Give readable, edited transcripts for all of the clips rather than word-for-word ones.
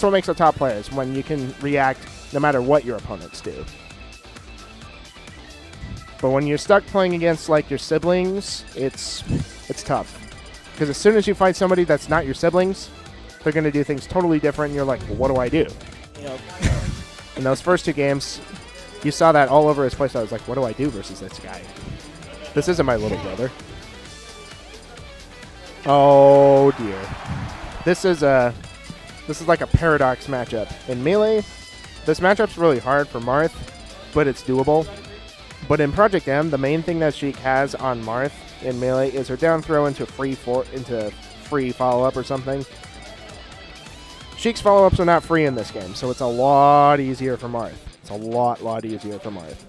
That's what makes a top player, is when you can react no matter what your opponents do. But when you're stuck playing against like your siblings, it's tough. Because as soon as you fight somebody that's not your siblings, they're going to do things totally different, and you're like, well, what do I do? Yep. In those first 2 games, you saw that all over his playstyle. I was like, what do I do versus this guy? This isn't my little brother. Oh dear. This is like a paradox matchup. In Melee, this matchup's really hard for Marth, but it's doable. But in Project M, the main thing that Sheik has on Marth in Melee is her down throw into free follow-up or something. Sheik's follow-ups are not free in this game, so it's a lot easier for Marth. It's a lot easier for Marth.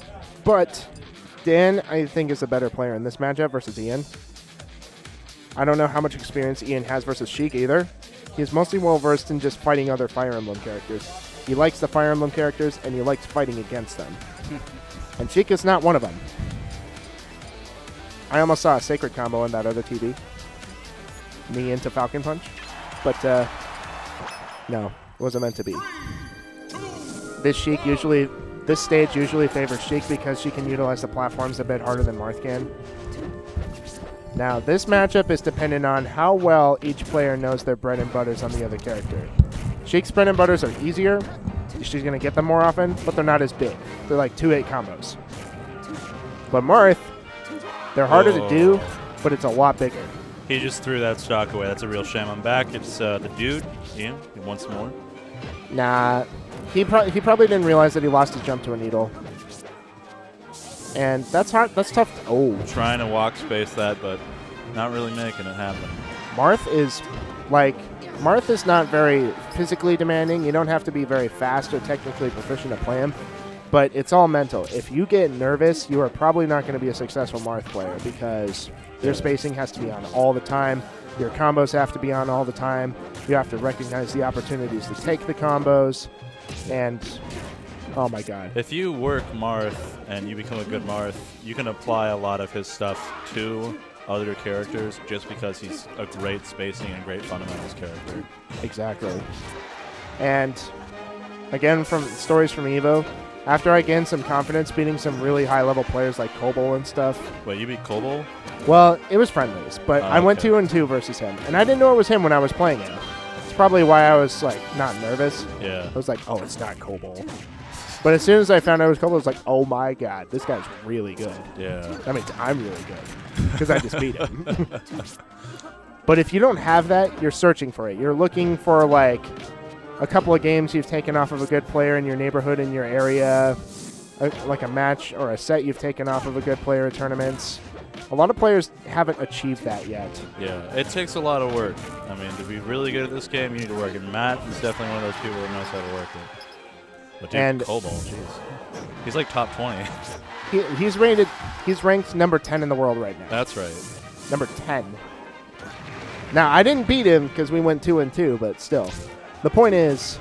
But Dan, I think, is a better player in this matchup versus Ian. I don't know how much experience Ian has versus Sheik either. He's mostly well-versed in just fighting other Fire Emblem characters. He likes the Fire Emblem characters, and he likes fighting against them. And Sheik is not one of them. I almost saw a Sacred combo in that other TV. Me into Falcon Punch. But, no, it wasn't meant to be. This stage usually favors Sheik because she can utilize the platforms a bit harder than Marth can. Now, this matchup is dependent on how well each player knows their bread and butters on the other character. Sheik's bread and butters are easier. She's going to get them more often, but they're not as big. They're like 2-8 combos. But Marth, they're harder to do, but it's a lot bigger. He just threw that stock away. That's a real shame. I'm back. It's the dude, Ian. He wants more. Nah, he probably didn't realize that he lost his jump to a needle. And that's hard. That's tough. Oh. Trying to walk space that, but not really making it happen. Marth is not very physically demanding. You don't have to be very fast or technically proficient to play him. But it's all mental. If you get nervous, you are probably not going to be a successful Marth player because your spacing has to be on all the time. Your combos have to be on all the time. You have to recognize the opportunities to take the combos. And, oh my god. If you work Marth and you become a good Marth, you can apply a lot of his stuff to other characters just because he's a great spacing and great fundamentals character. Exactly. And, again, from stories from EVO, after I gained some confidence beating some really high-level players like Kobol and stuff. Wait, you beat Kobol? Well, it was friendlies, but I went 2-2 versus him. And I didn't know it was him when I was playing him. It's probably why I was, like, not nervous. Yeah. I was like, oh, it's not Kobol. But as soon as I found out it was Kobol, I was like, oh my god, this guy's really good. Yeah. That means I'm really good, because I just beat him. But if you don't have that, you're searching for it. You're looking for, like, a couple of games you've taken off of a good player in your neighborhood, in your area, like a match or a set you've taken off of a good player at tournaments. A lot of players haven't achieved that yet. Yeah, it takes a lot of work. I mean, to be really good at this game, you need to work. And Matt is definitely one of those people that knows how to work it. But dude, Kobol, jeez. He's like top 20. He's ranked number 10 in the world right now. That's right. Number 10. Now, I didn't beat him because we went 2-2, but still. The point is...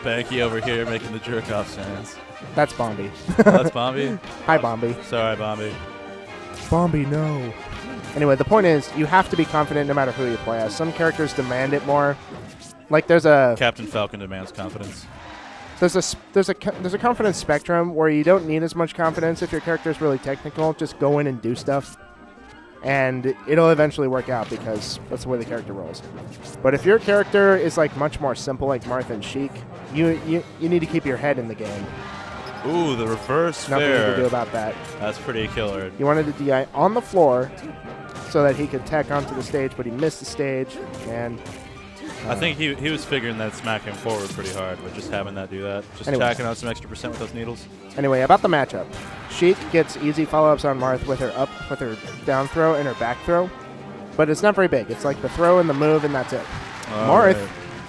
Banky over here making the jerk-off sounds. That's Bombi. That's Bombi? Hi, Bombi. Sorry, Bombi. Bombi, no. Anyway, the point is, you have to be confident no matter who you play as. Some characters demand it more. Like, there's a... Captain Falcon demands confidence. There's a confidence spectrum where you don't need as much confidence if your character is really technical. Just go in and do stuff. And it'll eventually work out because that's the way the character rolls. But if your character is like much more simple, like Marth and Sheik, you need to keep your head in the game. Ooh, the reverse Nothing fair. you can do about that. That's pretty killer. You wanted the DI on the floor so that he could tech onto the stage, but he missed the stage. And I think he was figuring that smack him forward pretty hard with just having that do that. Just tacking on some extra % with those needles. Anyway, about the matchup. Sheik gets easy follow-ups on Marth with her down throw and her back throw. But it's not very big. It's like the throw and the move, and that's it. Marth, right.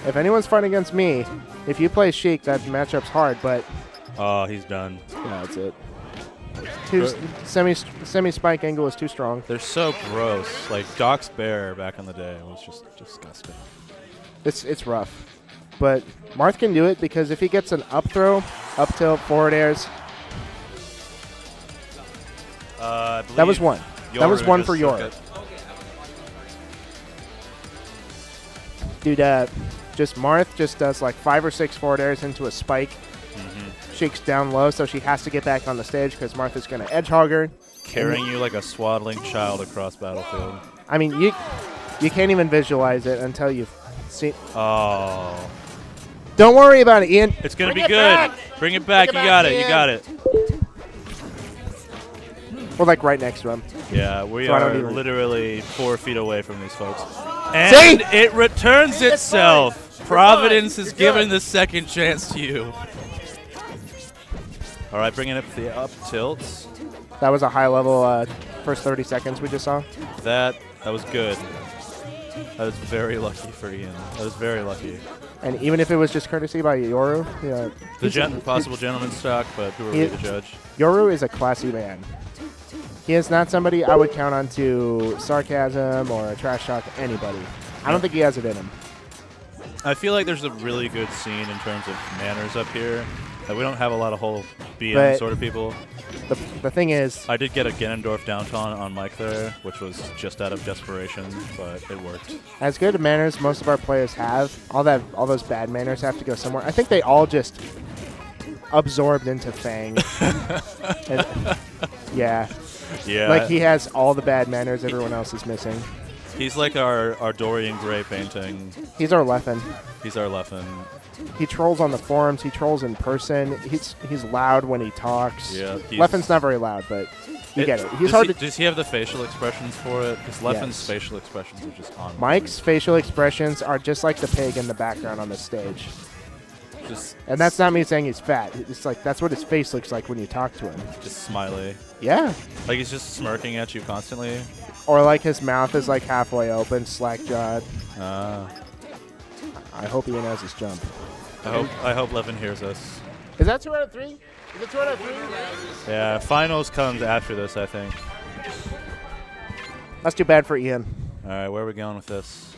If anyone's fighting against me, if you play Sheik, that matchup's hard, but... Oh, he's done. Yeah, that's it. Semi-spike angle is too strong. They're so gross. Like, Doc's bear back in the day was just disgusting. It's rough. But Marth can do it because if he gets an up throw, up tilt, forward airs... that was one. Yoru that was one for Yoru. Dude, just Marth just does like 5 or 6 forward airs into a spike. Sheik's down low, so she has to get back on the stage because Marth is going to edge hog her. Carrying you like a swaddling child across battlefield. I mean, you can't even visualize it until you've seen. Oh. Don't worry about it, Ian. It's going to be good. Bring it back. You got it. You got it. We're like right next to him. Yeah, we So are literally 4 feet away from these folks. And it returns itself. Providence is giving the second chance to you. All right, bringing up the up tilts. That was a high level first 30 seconds we just saw. That was good. That was very lucky for Ian. That was very lucky. And even if it was just courtesy by Yoru, The possible gentleman stock, but who are we to judge? Yoru is a classy man. He is not somebody I would count on to sarcasm or trash talk anybody. I don't think he has it in him. I feel like there's a really good scene in terms of manners up here. We don't have a lot of whole BM sort of people. The thing is, I did get a Ganondorf downtown on mic there, which was just out of desperation, but it worked. As good manners most of our players have, all those bad manners have to go somewhere. I think they all just absorbed into Fang. Yeah. Yeah. Like he has all the bad manners everyone else is missing. He's like our Dorian Gray painting. He's our Leffen. He's our Leffen. He trolls on the forums. He trolls in person. He's loud when he talks. Yeah, Leffen's not very loud, but you get it. He's hard to. Does he have the facial expressions for it? Because Leffen's facial expressions are just on. Mike's facial expressions are just like the pig in the background on the stage. And that's not me saying he's fat. It's like that's what his face looks like when you talk to him. Just smiley. Yeah. Like he's just smirking at you constantly. Or like his mouth is like halfway open, slack-jawed. I hope Ian has his jump. I hope Leffen hears us. Is that 2 out of 3? Is it 2 out of 3? Yeah, finals comes after this, I think. That's too bad for Ian. All right, where are we going with this?